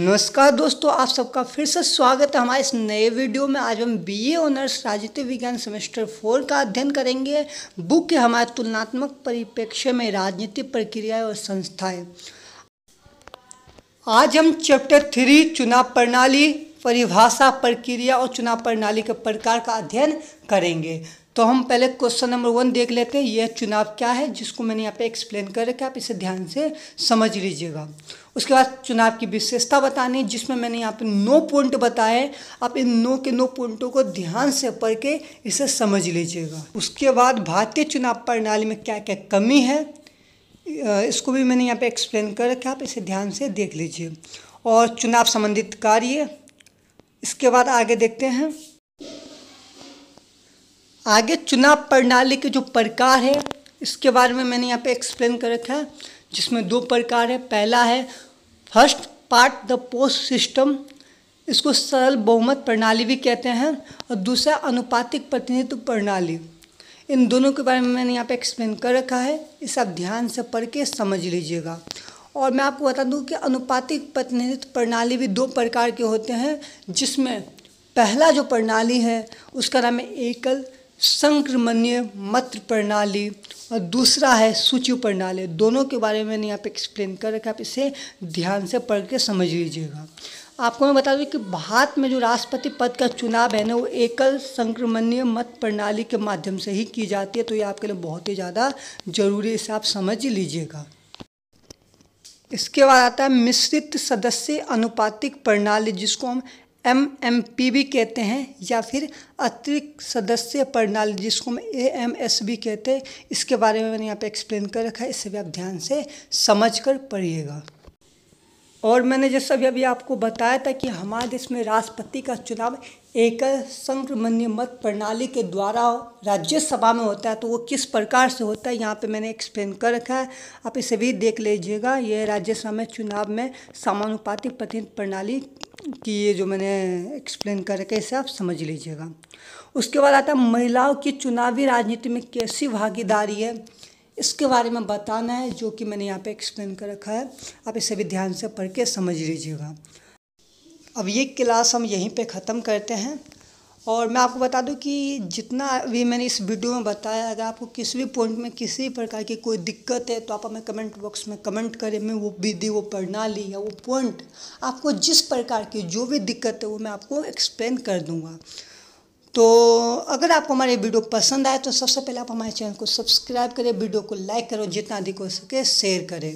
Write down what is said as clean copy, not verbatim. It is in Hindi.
नमस्कार दोस्तों, आप सबका फिर से स्वागत है हमारे इस नए वीडियो में। आज हम बीए ऑनर्स राजनीति विज्ञान सेमेस्टर 4 का अध्ययन करेंगे। बुक है हमारे तुलनात्मक परिप्रेक्ष्य में राजनीतिक प्रक्रियाएं और संस्थाएं। आज हम चैप्टर 3 चुनाव प्रणाली, परिभाषा, प्रक्रिया और चुनाव प्रणाली के प्रकार का अध्ययन करेंगे। तो हम पहले क्वेश्चन नंबर 1 देख लेते हैं। यह चुनाव क्या है, जिसको मैंने यहाँ पे एक्सप्लेन कर रखा है, आप इसे ध्यान से समझ लीजिएगा। उसके बाद चुनाव की विशेषता बतानी, जिसमें मैंने यहाँ पे 9 पॉइंट बताए। आप इन 9 पॉइंटों को ध्यान से पढ़ के इसे समझ लीजिएगा। उसके बाद भारतीय चुनाव प्रणाली में क्या क्या कमी है, इसको भी मैंने यहाँ पे एक्सप्लेन कर रखा है, आप इसे ध्यान से देख लीजिए। और चुनाव संबंधित कार्य, इसके बाद आगे देखते हैं। आगे चुनाव प्रणाली के जो प्रकार है, इसके बारे में मैंने यहाँ पे एक्सप्लेन कर रखा है, जिसमें 2 प्रकार है। पहला है first part the post system, इसको सरल बहुमत प्रणाली भी कहते हैं, और दूसरा अनुपातिक प्रतिनिधित्व प्रणाली। इन दोनों के बारे में मैंने यहाँ पे एक्सप्लेन कर रखा है, इसे आप ध्यान से पढ़ के समझ लीजिएगा। और मैं आपको बता दूँ कि अनुपातिक प्रतिनिधित्व प्रणाली भी 2 प्रकार के होते हैं, जिसमें पहला जो प्रणाली है उसका नाम है एकल संक्रमणीय मत प्रणाली, और दूसरा है सूची प्रणाली। दोनों के बारे में मैंने यहाँ पे एक्सप्लेन कर रखा है, आप इसे ध्यान से पढ़ के समझ लीजिएगा। आपको मैं बता दूँ कि भारत में जो राष्ट्रपति पद का चुनाव है ना, वो एकल संक्रमणीय मत प्रणाली के माध्यम से ही की जाती है। तो ये आपके लिए बहुत ही ज़्यादा जरूरी है, इसे आप समझ लीजिएगा। इसके बाद आता है मिश्रित सदस्य अनुपातिक प्रणाली, जिसको हम MMP भी कहते हैं, या फिर अतिरिक्त सदस्य प्रणाली, जिसको हम AMS भी कहते हैं। इसके बारे में मैंने यहाँ पे एक्सप्लेन कर रखा है, इससे भी आप ध्यान से समझ कर पढ़िएगा। और मैंने जैसा अभी आपको बताया था कि हमारे देश में राष्ट्रपति का चुनाव एकल संक्रमणीय मत प्रणाली के द्वारा राज्यसभा में होता है। तो वो किस प्रकार से होता है, यहाँ पे मैंने एक्सप्लेन कर रखा है, आप इसे भी देख लीजिएगा। ये राज्यसभा में चुनाव में समानुपातिक प्रतिनिधित्व प्रणाली की ये जो मैंने एक्सप्लेन कर रखा है, इसे आप समझ लीजिएगा। उसके बाद आता है महिलाओं की चुनावी राजनीति में कैसी भागीदारी है, इसके बारे में बताना है, जो कि मैंने यहाँ पे एक्सप्लेन कर रखा है, आप इसे भी ध्यान से पढ़ के समझ लीजिएगा। अब ये क्लास हम यहीं पे ख़त्म करते हैं। और मैं आपको बता दूं कि जितना अभी मैंने इस वीडियो में बताया, अगर आपको किसी भी पॉइंट में किसी प्रकार की कोई दिक्कत है तो आप हमें कमेंट बॉक्स में कमेंट करें। मैं वो विधि, वो प्रणाली या वो पॉइंट, आपको जिस प्रकार की जो भी दिक्कत है वो मैं आपको एक्सप्लेन कर दूँगा। तो अगर आपको हमारे वीडियो पसंद आए तो सबसे पहले आप हमारे चैनल को सब्सक्राइब करें, वीडियो को लाइक करो, जितना अधिक हो सके शेयर करें।